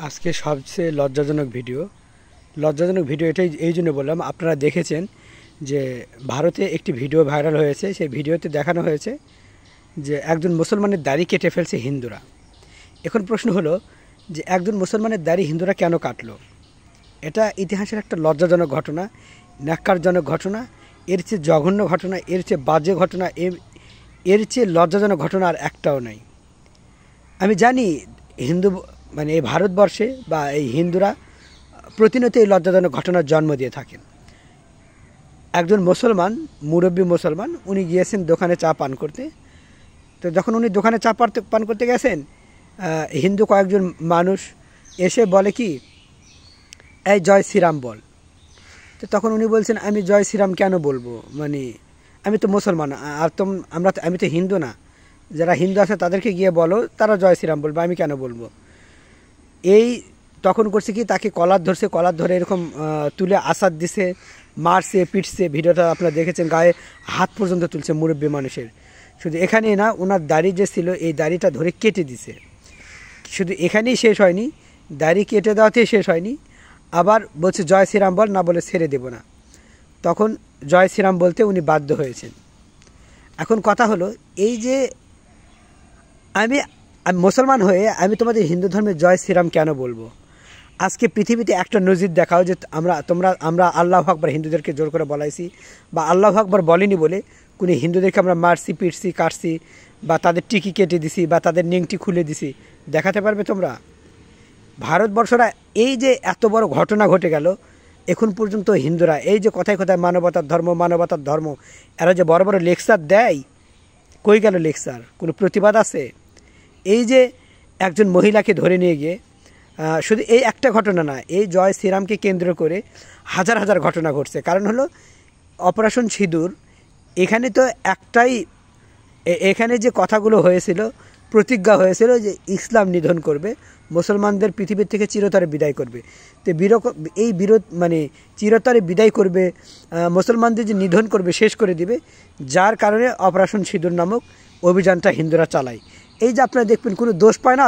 আজকে সবচেয়ে লজ্জাজনক ভিডিও এটাই এই জন্য বললাম, আপনারা দেখেছেন যে ভারতে একটি ভিডিও ভাইরাল হয়েছে। সেই ভিডিওতে দেখানো হয়েছে যে একজন মুসলমানের দাড়ি কেটে ফেলছে হিন্দুরা। এখন প্রশ্ন হলো যে একজন মুসলমানের দাড়ি হিন্দুরা কেন কাটলো? এটা ইতিহাসের একটা লজ্জাজনক ঘটনা, ন্যাক্কারজনক ঘটনা, এর চেয়ে জঘন্য ঘটনা, এর চেয়ে বাজে ঘটনা, এর চেয়ে লজ্জাজনক ঘটনা আর একটাও নাই। আমি জানি হিন্দু মানে এই ভারতবর্ষে বা এই হিন্দুরা প্রতিনিয়ত এই লজ্জাজনক ঘটনার জন্ম দিয়ে থাকেন। একজন মুসলমান, মুরব্বী মুসলমান, উনি গিয়েছেন দোকানে চা পান করতে। তো যখন উনি দোকানে চা পান করতে গেছেন, হিন্দু কয়েকজন মানুষ এসে বলে কি, এই জয় শ্রীরাম বল। তো তখন উনি বলছেন, আমি জয় শ্রীরাম কেন বলবো, মানে আমি তো মুসলমান, আর আমি তো হিন্দু না, যারা হিন্দু আছে তাদেরকে গিয়ে বলো, তারা জয় শ্রীরাম বলবো, আমি কেন বলবো। এই তখন করছে কি, তাকে কলার ধরে এরকম তুলে আসাদ দিছে, মারছে, পিটছে। ভিডিওটা আপনারা দেখেছেন, গায়ে হাত পর্যন্ত তুলছে মুরব্বী মানুষের। শুধু এখানেই না, ওনার দাড়ি যে ছিল এই দাড়িটা ধরে কেটে দিছে। শুধু এখানেই শেষ হয়নি, দাড়ি কেটে দেওয়াতেই শেষ হয়নি, আবার বলছে জয় শ্রীরাম বল, না বলে ছেড়ে দেব না। তখন জয় শ্রীরাম বলতে উনি বাধ্য হয়েছেন। এখন কথা হলো এই যে আমি মুসলমান হয়ে আমি তোমাদের হিন্দু ধর্মের জয় শ্রীরাম কেন বলবো? আজকে পৃথিবীতে একটা নজির দেখাও যে আমরা আল্লাহু আকবার হিন্দুদেরকে জোর করে বলাইছি, বা আল্লাহু আকবার বলিনি বলে কোনো হিন্দুদেরকে আমরা মারছি, পিটছি, কাটছি, বা তাদের টিকি কেটে দিছি, বা তাদের নিংটি খুলে দিছি? দেখাতে পারবে তোমরা? ভারতবর্ষরা এই যে এত বড় ঘটনা ঘটে গেল, এখন পর্যন্ত হিন্দুরা এই যে কথায় কথায় মানবতার ধর্ম, এরা যে বড় বড় লেকচার দেয়, কই গেল লেকচার? কোনো প্রতিবাদ আছে? এই যে একজন মহিলাকে ধরে নিয়ে গিয়ে, শুধু এই একটা ঘটনা না, এই জয় শ্রীরামকে কেন্দ্র করে হাজার হাজার ঘটনা ঘটছে। কারণ হলো অপারেশন সিঁদুর, এখানে তো একটাই, এখানে যে কথাগুলো হয়েছিল, প্রতিজ্ঞা হয়েছিল যে ইসলাম নিধন করবে, মুসলমানদের পৃথিবীর থেকে চিরতরে বিদায় করবে। তো এই বিরোধ মানে চিরতরে বিদায় করবে, মুসলমানদের যে নিধন করবে, শেষ করে দিবে, যার কারণে অপারেশন সিঁদুর নামক অভিযানটা হিন্দুরা চালায়। এই যে আপনারা দেখবেন কোনো দোষ পায় না,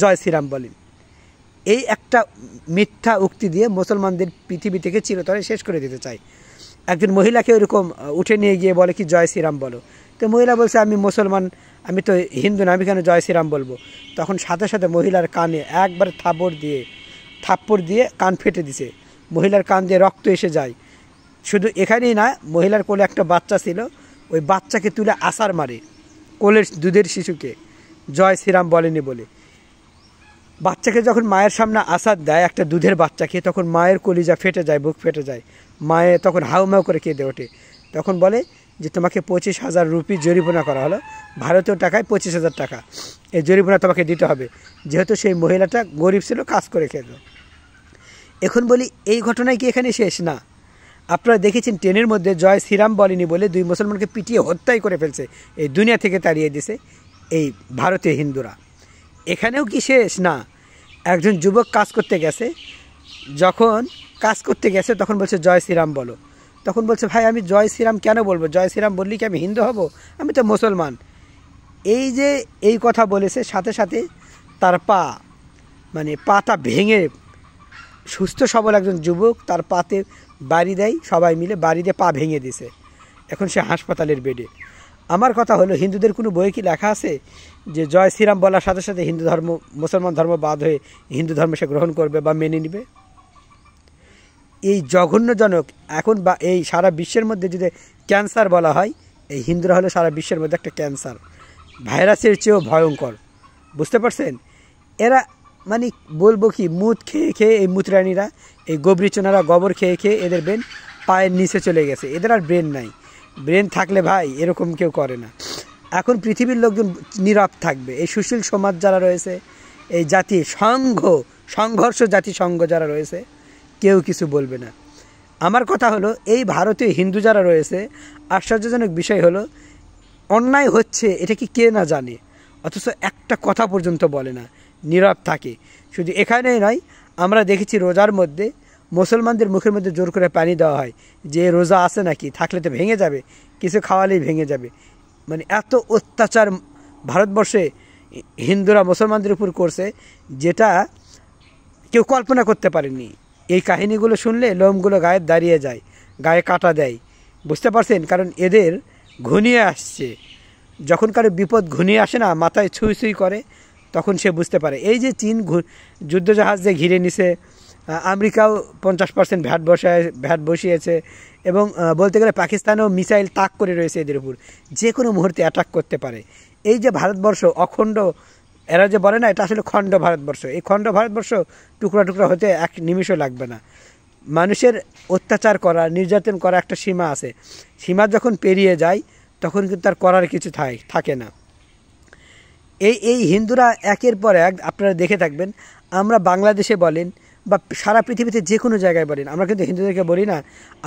জয় শ্রীরাম বলেন, এই একটা মিথ্যা উক্তি দিয়ে মুসলমানদের পৃথিবী থেকে চিরতরে শেষ করে দিতে চায়। একজন মহিলাকে ওইরকম উঠে নিয়ে গিয়ে বলে কি জয় শ্রীরাম বলো। তো মহিলা বলছে, আমি মুসলমান, আমি তো হিন্দু না, আমি কেন জয় শ্রীরাম বলবো? তখন সাথে সাথে মহিলার কানে একবার থাপ্পড় দিয়ে কান ফেটে দিছে, মহিলার কান দিয়ে রক্ত এসে যায়। শুধু এখানেই না, মহিলার কোলে একটা বাচ্চা ছিল, ওই বাচ্চাকে তুলে আছাড় মারে, কোলের দুধের শিশুকে, জয় শ্রীরাম বলেনি বলে। বাচ্চাকে যখন মায়ের সামনে আছাড় দেয়, একটা দুধের বাচ্চাকে, তখন মায়ের কলিজা ফেটে যায়, বুক ফেটে যায়, মায়ে তখন হাউমাউ করে কেঁদে ওঠে। তখন বলে যে তোমাকে 25,000 রুপি জরিমানা করা হলো, ভারতীয় টাকায় 25,000 টাকা, এই জরিমানা তোমাকে দিতে হবে, যেহেতু সেই মহিলাটা গরিব ছিল, কাজ করে খেত। এখন বলি, এই ঘটনায় কি এখানে শেষ? না। আপনারা দেখেছেন ট্রেনের মধ্যে জয় শ্রীরাম বলেনি বলে 2 মুসলমানকে পিটিয়ে হত্যাই করে ফেলছে, এই দুনিয়া থেকে তাড়িয়ে দিছে এই ভারতীয় হিন্দুরা। এখানেও কি শেষ? না। একজন যুবক কাজ করতে গেছে, যখন কাজ করতে গেছে তখন বলছে জয় শ্রীরাম বলো। তখন বলছে, ভাই আমি জয় শ্রীরাম কেন বলবো? জয় শ্রীরাম বললি কি আমি হিন্দু হব? আমি তো মুসলমান। এই যে এই কথা বলেছে, সাথে সাথে তার পাটা ভেঙে, সুস্থ সবল একজন যুবক তার পাতে বাড়ি দেয়, সবাই মিলে বাড়ি দিয়ে পা ভেঙে দিছে, এখন সে হাসপাতালের বেডে। আমার কথা হলো, হিন্দুদের কোনো বইয়ে কি লেখা আছে যে জয় শ্রীরাম বলার সাথে সাথে মুসলমান ধর্ম বাদ হয়ে হিন্দু ধর্ম সে গ্রহণ করবে বা মেনে নিবে? এই জঘন্যজনক। এখন বা এই সারা বিশ্বের মধ্যে যদি ক্যান্সার বলা হয়, এই হিন্দুরা হলো সারা বিশ্বের মধ্যে একটা ক্যান্সার, ভাইরাসের চেয়েও ভয়ঙ্কর। বুঝতে পারছেন? এরা মানে বলবো কি, মুত খেয়ে খেয়ে, এই মুতরানিরা, এই গোবরিচোনারা গোবর খেয়ে খেয়ে এদের ব্রেন পায়ের নিচে চলে গেছে, এদের আর ব্রেন নাই। ব্রেন থাকলে ভাই এরকম কেউ করে না। এখন পৃথিবীর লোকজন নীরব থাকবে, এই সুশীল সমাজ যারা রয়েছে, এই সংঘর্ষ জাতিসংঘ যারা রয়েছে, কেউ কিছু বলবে না। আমার কথা হলো, এই ভারতীয় হিন্দু যারা রয়েছে, আশ্চর্যজনক বিষয় হলো, অন্যায় হচ্ছে এটা কি কে না জানে, অথচ একটা কথা পর্যন্ত বলে না, নীরব থাকে। শুধু এখানেই নয়, আমরা দেখেছি রোজার মধ্যে মুসলমানদের মুখের মধ্যে জোর করে পানি দেওয়া হয়, যে রোজা আছে নাকি, থাকলে তো ভেঙে যাবে, কিছু খাওয়ালেই ভেঙে যাবে। মানে এত অত্যাচার ভারতবর্ষে হিন্দুরা মুসলমানদের উপর করছে, যেটা কেউ কল্পনা করতে পারেনি। এই কাহিনীগুলো শুনলে লোমগুলো গায়ে দাঁড়িয়ে যায়, গায়ে কাটা দেয়, বুঝতে পারছেন? কারণ এদের ঘনিয়ে আসছে। যখন কারো বিপদ ঘনিয়ে আসে না, মাথায় ছুঁই ছুঁই করে, তখন সে বুঝতে পারে। এই যে চীন যুদ্ধজাহাজ যে ঘিরে নিছে, আমেরিকাও 50% ভ্যাট বসিয়েছে, এবং বলতে গেলে পাকিস্তানেও মিসাইল তাক করে রয়েছে এদের উপর, যে কোনো মুহূর্তে অ্যাটাক করতে পারে। এই যে ভারতবর্ষ অখণ্ড, এরা যে বলে না এটা আসলে খণ্ড ভারতবর্ষ, এই খণ্ড ভারতবর্ষ টুকরা টুকরা হতে এক নিমিষও লাগবে না। মানুষের অত্যাচার করা, নির্যাতন করা একটা সীমা আছে, সীমা যখন পেরিয়ে যায় তখন কিন্তু তার করার কিছু থাকে না। এই হিন্দুরা একের পর এক, আপনারা দেখে থাকবেন, আমরা বাংলাদেশে বলেন বা সারা পৃথিবীতে যে কোনো জায়গায় বলেন, আমরা কিন্তু হিন্দুদেরকে বলি না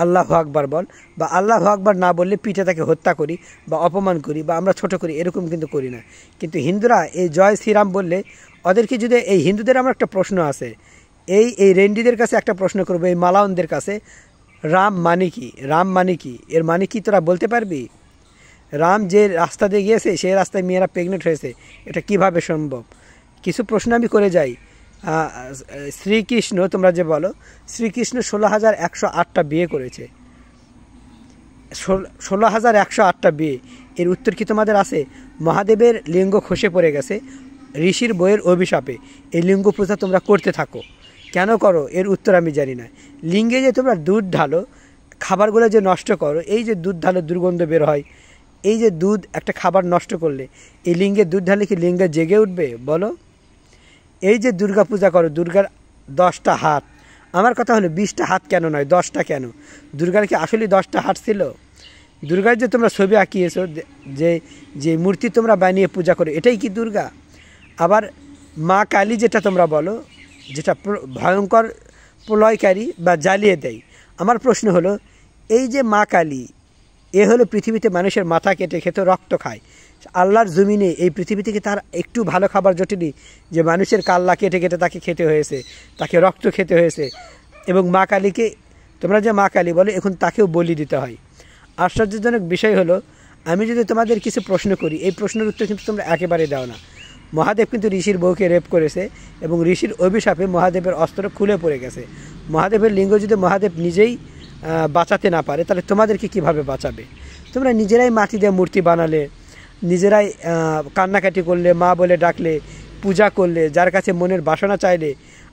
আল্লাহু আকবার বল, বা আল্লাহু আকবার না বললে পিঠে তাকে হত্যা করি বা অপমান করি বা আমরা ছোট করি, এরকম কিন্তু করি না। কিন্তু হিন্দুরা এই জয় শ্রীরাম বললে ওদেরকে যদি, এই হিন্দুদের আমার একটা প্রশ্ন আছে, এই রেন্ডিদের কাছে একটা প্রশ্ন করবো, এই মালাউনদের কাছে, রাম মানে কি? রাম মানে কি? এর মানে কি তোরা বলতে পারবি? রাম যে রাস্তা দিয়ে গিয়েছে সেই রাস্তায় মেয়েরা প্রেগনেন্ট হয়েছে, এটা কিভাবে সম্ভব? কিছু প্রশ্ন আমি করে যাই। শ্রীকৃষ্ণ, তোমরা যে বলো শ্রীকৃষ্ণ 16,108টা বিয়ে করেছে, 16,108টা বিয়ে, এর উত্তর কি তোমাদের আছে? মহাদেবের লিঙ্গ খসে পড়ে গেছে ঋষির বইয়ের অভিশাপে, এই লিঙ্গ পূজা তোমরা করতে থাকো, কেন করো? এর উত্তর আমি জানি না। লিঙ্গে যে তোমরা দুধ ঢালো, খাবারগুলো যে নষ্ট করো, এই যে দুধ ঢালো দুর্গন্ধ বের হয়, এই যে দুধ একটা খাবার নষ্ট করলে, এই লিঙ্গে দুধ ঢালে কি লিঙ্গে জেগে উঠবে বলো? এই যে দুর্গা পূজা করো, দুর্গার 10টা হাত, আমার কথা হলো 20টা হাত কেন নয়, 10টা কেন? দুর্গার কি আসলে 10টা হাত ছিল? দুর্গার যে তোমরা ছবি আঁকিয়েছো, যে মূর্তি তোমরা বানিয়ে পূজা করো, এটাই কি দুর্গা? আবার মা কালী যেটা তোমরা বলো, যেটা ভয়ঙ্কর প্রলয়কারী বা জ্বালিয়ে দেয়, আমার প্রশ্ন হলো, এই যে মা কালী, এ হলো পৃথিবীতে মানুষের মাথা কেটে খেতে, রক্ত খায়। আল্লাহর জমিনে এই পৃথিবী থেকে তার একটু ভালো খাবার জোটেনি যে মানুষের কাল্লা কেটে কেটে তাকে খেতে হয়েছে, তাকে রক্ত খেতে হয়েছে। এবং মা কালীকে তোমরা যে মা কালী বলে, এখন তাকেও বলি দিতে হয়। আশ্চর্যজনক বিষয় হলো, আমি যদি তোমাদের কিছু প্রশ্ন করি, এই প্রশ্নের উত্তর কিন্তু তোমরা একেবারে দাও না। মহাদেব কিন্তু ঋষির বউকে রেপ করেছে, এবং ঋষির অভিশাপে মহাদেবের অস্ত্র খুলে পড়ে গেছে। মহাদেবের লিঙ্গ যদি মহাদেব নিজেই বাঁচাতে না পারে, তাহলে তোমাদেরকে কিভাবে বাঁচাবে? তোমরা নিজেরাই মাটি দিয়ে মূর্তি বানালে, নিজেরাই কান্নাকাটি করলে, মা বলে ডাকলে, পূজা করলে, যার কাছে মনের বাসনা চাইলে,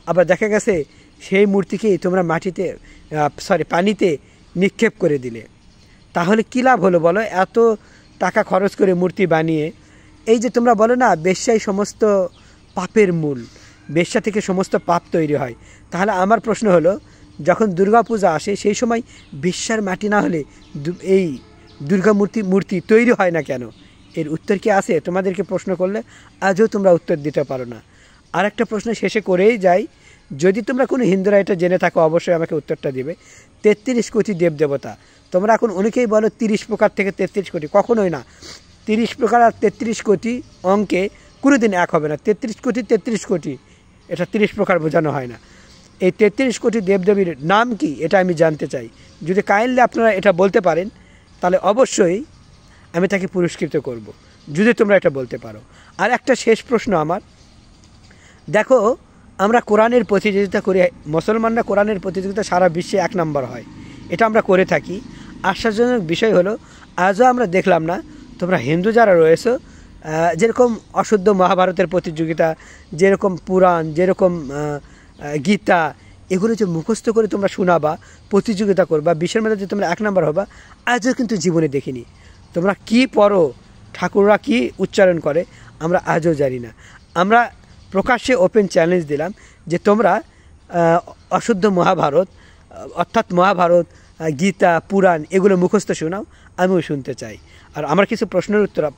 আবার দেখা গেছে সেই মূর্তিকেই তোমরা পানিতে নিক্ষেপ করে দিলে। তাহলে কী লাভ হলো বলো? এত টাকা খরচ করে মূর্তি বানিয়ে, এই যে তোমরা বলো না বেশ্যাই সমস্ত পাপের মূল, বেশ্যা থেকে সমস্ত পাপ তৈরি হয়, তাহলে আমার প্রশ্ন হলো, যখন দুর্গা পূজা আসে সেই সময় বেশ্যার মাটি না হলে এই দুর্গা মূর্তি তৈরি হয় না কেন? এর উত্তর কি আছে? তোমাদেরকে প্রশ্ন করলে আজও তোমরা উত্তর দিতে পারো না। আর একটা প্রশ্ন শেষে করেই যাই, যদি তোমরা কোনো হিন্দুরা এটা জেনে থাকো অবশ্যই আমাকে উত্তরটা দিবে। 33 কোটি দেবদেবতা, তোমরা এখন অনেকেই বলো 30 প্রকার থেকে 33 কোটি, কখনোই না। 30 প্রকার আর 33 কোটি অঙ্কে কোনোদিন এক হবে না। 33 কোটি এটা 30 প্রকার বোঝানো হয় না। এই 33 কোটি দেবদেবীর নাম কি এটা আমি জানতে চাই। যদি কাইন্ডলি আপনারা এটা বলতে পারেন তাহলে অবশ্যই আমি তাকে পুরস্কৃত করব, যদি তোমরা এটা বলতে পারো। আর একটা শেষ প্রশ্ন আমার, দেখো আমরা কোরআনের প্রতিযোগিতা করি, মুসলমানরা কোরআনের প্রতিযোগিতা সারা বিশ্বে 1 নম্বর হয়, এটা আমরা করে থাকি। আশ্চর্যজনক বিষয় হলো, আজও আমরা দেখলাম না তোমরা হিন্দু যারা রয়েছো, যেরকম অশুদ্ধ মহাভারতের প্রতিযোগিতা, যেরকম পুরাণ, যেরকম গীতা, এগুলো যে মুখস্থ করে তোমরা শোনাবা, প্রতিযোগিতা করবা, বিশ্বের মধ্যে যে তোমরা 1 নম্বর হবা, আজও কিন্তু জীবনে দেখিনি। তোমরা কি পড়ো, ঠাকুররা কি উচ্চারণ করে, আমরা আজও জানি না। আমরা প্রকাশ্যে ওপেন চ্যালেঞ্জ দিলাম যে তোমরা অশুদ্ধ মহাভারত, অর্থাৎ মহাভারত, গীতা, পুরাণ, এগুলো মুখস্থ শোনাও, আমিও শুনতে চাই। আর আমার কিছু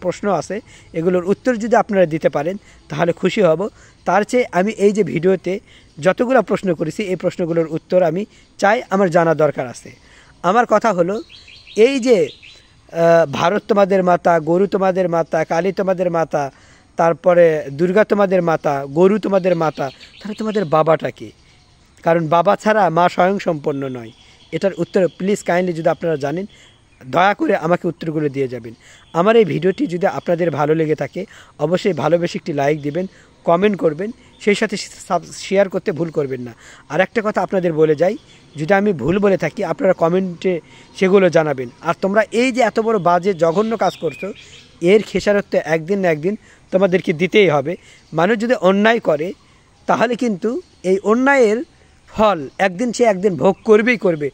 প্রশ্ন আছে, এগুলোর উত্তর যদি আপনারা দিতে পারেন তাহলে খুশি হব। তার চেয়ে আমি এই যে ভিডিওতে যতগুলো প্রশ্ন করেছি, এই প্রশ্নগুলোর উত্তর আমি চাই, আমার জানা দরকার আছে। আমার কথা হলো, এই যে ভারত তোমাদের মাতা, গরু তোমাদের মাতা, কালী তোমাদের মাতা, তারপরে দুর্গা তোমাদের মাতা, গরু তোমাদের মাতা, তাহলে তোমাদের বাবাটা কি? কারণ বাবা ছাড়া মা স্বয়ংসম্পন্ন নয়। এটার উত্তর প্লিজ কাইন্ডলি যদি আপনারা জানেন, দয়া করে আমাকে উত্তরগুলো দিয়ে যাবেন। আমার এই ভিডিওটি যদি আপনাদের ভালো লেগে থাকে অবশ্যই ভালোবেসে একটি লাইক দিবেন, কমেন্ট করবেন সেই সাথে শেয়ার করতে ভুল করবেন না। আর একটা কথা আপনাদের বলে যাই, যদি আমি ভুল বলে থাকি আপনারা কমেন্টে সেগুলো জানাবেন। আর তোমরা এই যে এত বড় বাজে জঘন্য কাজ করছো, এর খেসারত তো একদিন না একদিন তোমাদেরকে দিতেই হবে। মানুষ যদি অন্যায় করে তাহলে কিন্তু এই অন্যায়ের ফল একদিন সে একদিন ভোগ করবেই করবে।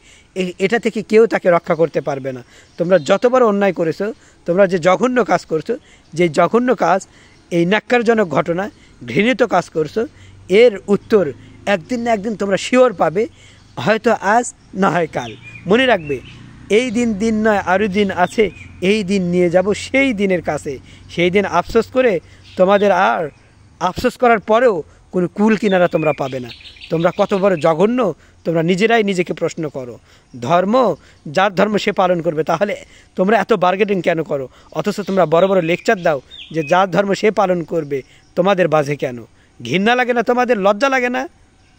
এটা থেকে কেউ তাকে রক্ষা করতে পারবে না। তোমরা যত বড় অন্যায় করেছো, তোমরা যে জঘন্য কাজ করছো, যে জঘন্য কাজ, এই ন্যাক্কারজনক ঘটনা, ঘৃণিত কাজ করছো, এর উত্তর একদিন না একদিন তোমরা শিওর পাবে, হয়তো আজ না হয় কাল। মনে রাখবে, এই দিন নয় আরও দিন আছে, এই দিন নিয়ে যাব সেই দিনের কাছে। সেই দিন আফসোস করে তোমাদের আর আফসোস করার পরেও কোনো কুল কিনারা তোমরা পাবে না। তোমরা কত বড় জঘন্য তোমরা নিজেরাই নিজেকে প্রশ্ন করো। ধর্ম যার ধর্ম সে পালন করবে, তাহলে তোমরা এত বার্গেনিং কেন করো? অথচ তোমরা বড় বড় লেকচার দাও যে যার ধর্ম সে পালন করবে, তোমাদের বাজে কেন? ঘৃণা লাগে না তোমাদের? লজ্জা লাগে না?